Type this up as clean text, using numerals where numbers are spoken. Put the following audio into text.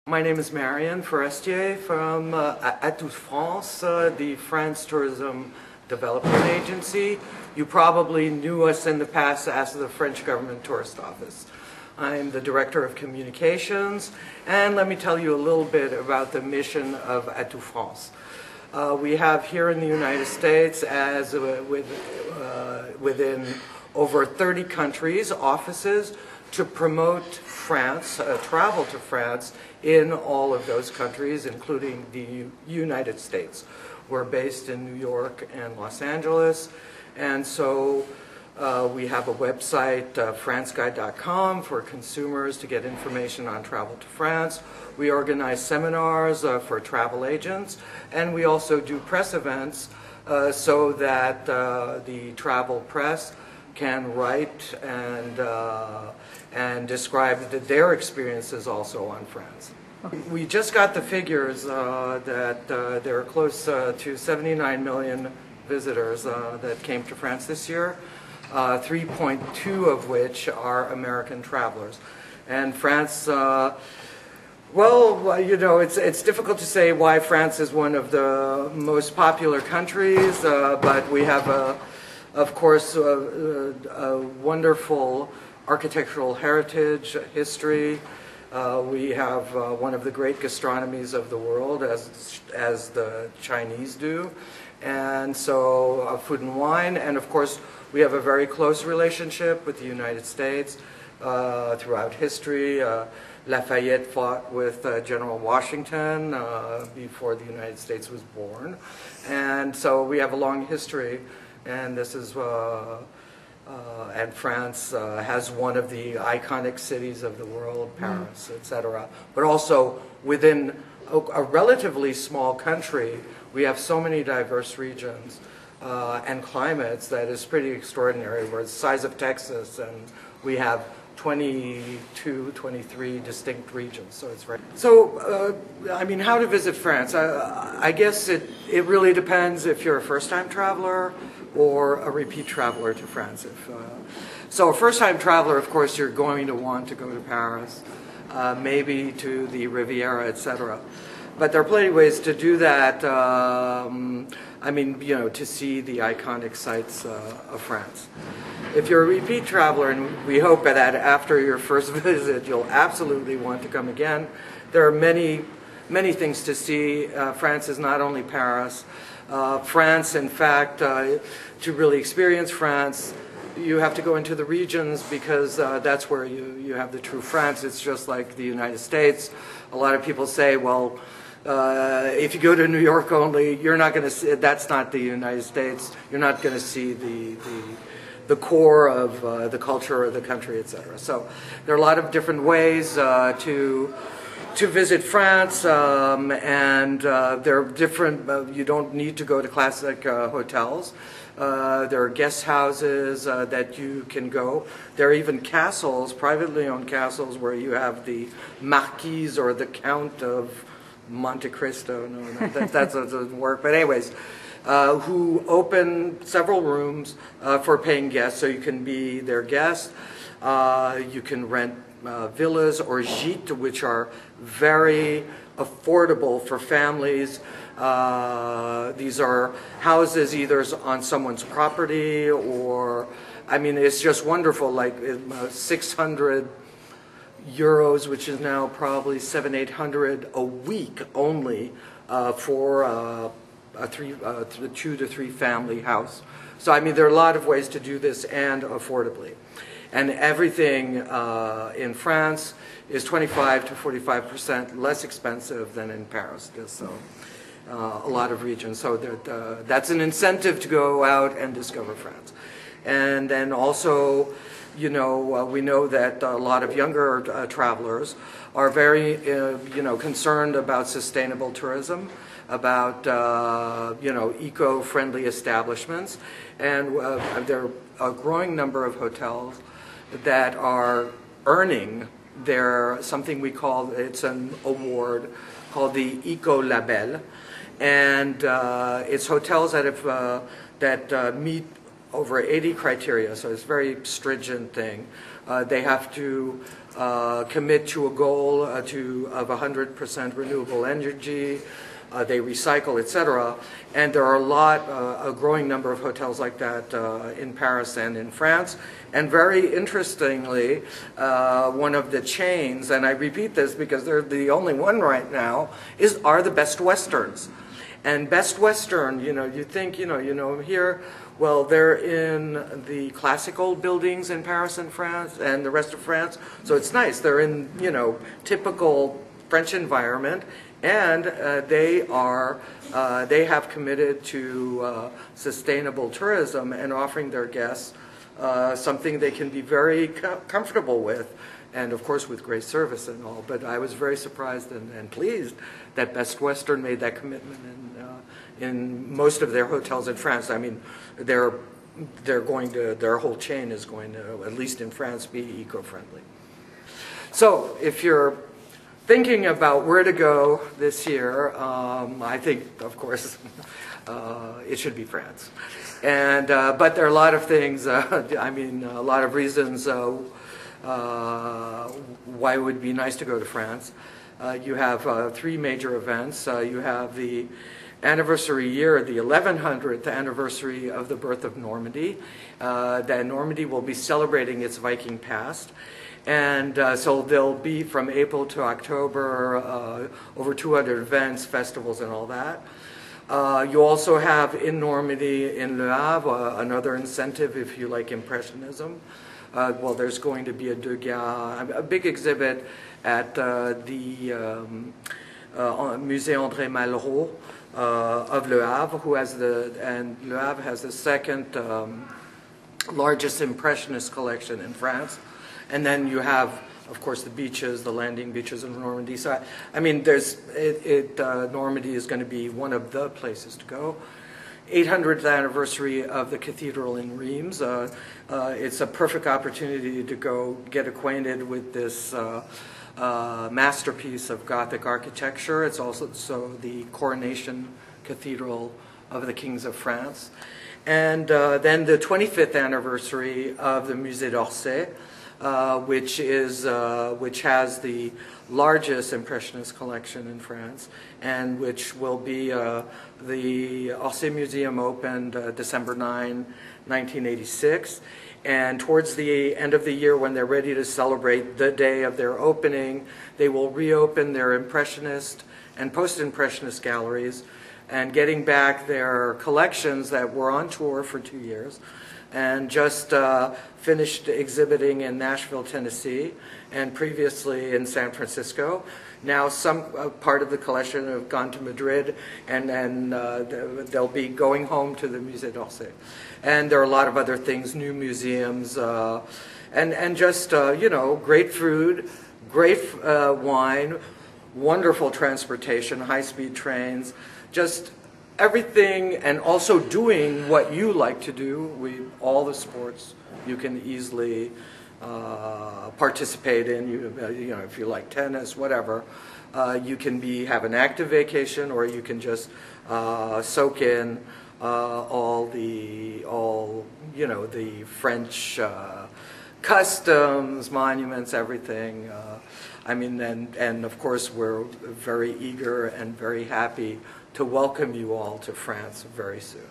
My name is Marion Fourestier from Atout France, the France Tourism Development Agency. You probably knew us in the past as the French Government Tourist Office. I'm the Director of Communications, and let me tell you a little bit about the mission of Atout France. We have here in the United States, within over 30 countries, offices to promote France, travel to France in all of those countries, including the United States. We're based in New York and Los Angeles, and so we have a website, franceguide.com, for consumers to get information on travel to France. We organize seminars for travel agents, and we also do press events so that the travel press can write and describe their experiences also on France. We just got the figures that there are close to 79 million visitors that came to France this year, 3.2 of which are American travelers. And France, well, you know, it's difficult to say why France is one of the most popular countries, but we have of course, a wonderful architectural heritage, history. We have one of the great gastronomies of the world, as the Chinese do, and so food and wine. And of course, we have a very close relationship with the United States throughout history. Lafayette fought with General Washington before the United States was born, and so we have a long history. And this is, and France has one of the iconic cities of the world, Paris, etc. But also within a relatively small country, we have so many diverse regions and climates that is pretty extraordinary. We're the size of Texas, and we have 22, 23 distinct regions, so it's very... So, I mean, how to visit France? I guess it really depends if you're a first-time traveler or a repeat traveler to France. So a first-time traveler, of course, you're going to want to go to Paris, maybe to the Riviera, etc. But there are plenty of ways to do that. I mean, you know, to see the iconic sites of France. If you're a repeat traveler, and we hope that after your first visit, you'll absolutely want to come again, there are many things to see. France is not only Paris. France, in fact, to really experience France, you have to go into the regions, because that's where you have the true France. It's just like the United States. A lot of people say, well, if you go to New York only, you're not going to see, that's not the United States. You're not going to see the core of the culture of the country, etc. So there are a lot of different ways to visit France, and there are different, you don't need to go to classic hotels. There are guest houses that you can go. There are even castles, privately owned castles, where you have the Marquise or the Count of Monte Cristo, no, that doesn't work, but anyways, who open several rooms for paying guests, so you can be their guest. You can rent villas or gîtes, which are very affordable for families. These are houses either on someone's property or, I mean, it's just wonderful, like 600 euros, which is now probably 700-800 a week only for a 2 to 3 family house. So I mean, there are a lot of ways to do this, and affordably. And everything in France is 25 to 45% less expensive than in Paris. So a lot of regions. So that's an incentive to go out and discover France. And then also, you know, we know that a lot of younger travelers are very, you know, concerned about sustainable tourism, about, you know, eco-friendly establishments. And there are a growing number of hotels that are earning their, something we call, it's an award called the Eco Label. And it's hotels that have, that meet over 80 criteria, so it's a very stringent thing. They have to commit to a goal of 100% renewable energy. They recycle, etc. And there are a growing number of hotels like that in Paris and in France. And very interestingly, one of the chains, and I repeat this because they're the only one right now, are the Best Westerns. And Best Western, you think, here, well, they're in the classic old buildings in Paris and France and the rest of France. So it's nice. They're in, typical French environment. And they have committed to sustainable tourism and offering their guests something they can be very comfortable with, and of course with great service and all. But I was very surprised and pleased that Best Western made that commitment in most of their hotels in France. I mean, their whole chain is going to, at least in France, be eco-friendly. So if you're thinking about where to go this year, I think, of course, it should be France. And but there are a lot of things. I mean, a lot of reasons why it would be nice to go to France. You have three major events. You have the anniversary year, the 1100th anniversary of the birth of Normandy. That Normandy will be celebrating its Viking past. And so there'll be, from April to October, over 200 events, festivals, and all that. You also have in Normandy, in Le Havre, another incentive if you like Impressionism. Well, there's going to be a Degas, a big exhibit at the Musée André Malraux of Le Havre, and Le Havre has the second largest Impressionist collection in France. And then you have, of course, the beaches, the landing beaches in Normandy. So, I mean, Normandy is going to be one of the places to go. 800th anniversary of the cathedral in Reims. It's a perfect opportunity to go get acquainted with this masterpiece of Gothic architecture. It's also the coronation cathedral of the kings of France. And then the 25th anniversary of the Musée d'Orsay, which has the largest Impressionist collection in France, and which will be the Orsay Museum opened December 9, 1986. And towards the end of the year, when they're ready to celebrate the day of their opening, they will reopen their Impressionist and Post-Impressionist galleries, and getting back their collections that were on tour for 2 years. And just finished exhibiting in Nashville, Tennessee, and previously in San Francisco. Now some part of the collection have gone to Madrid, and then they'll be going home to the Musée d'Orsay. And there are a lot of other things, new museums, and just, great food, great wine, wonderful transportation, high-speed trains, just everything, and also doing what you like to do. All the sports you can easily participate in. If you like tennis, whatever, you can have an active vacation, or you can just soak in all the French customs, monuments, everything. And of course, we're very eager and very happy to welcome you all to France very soon.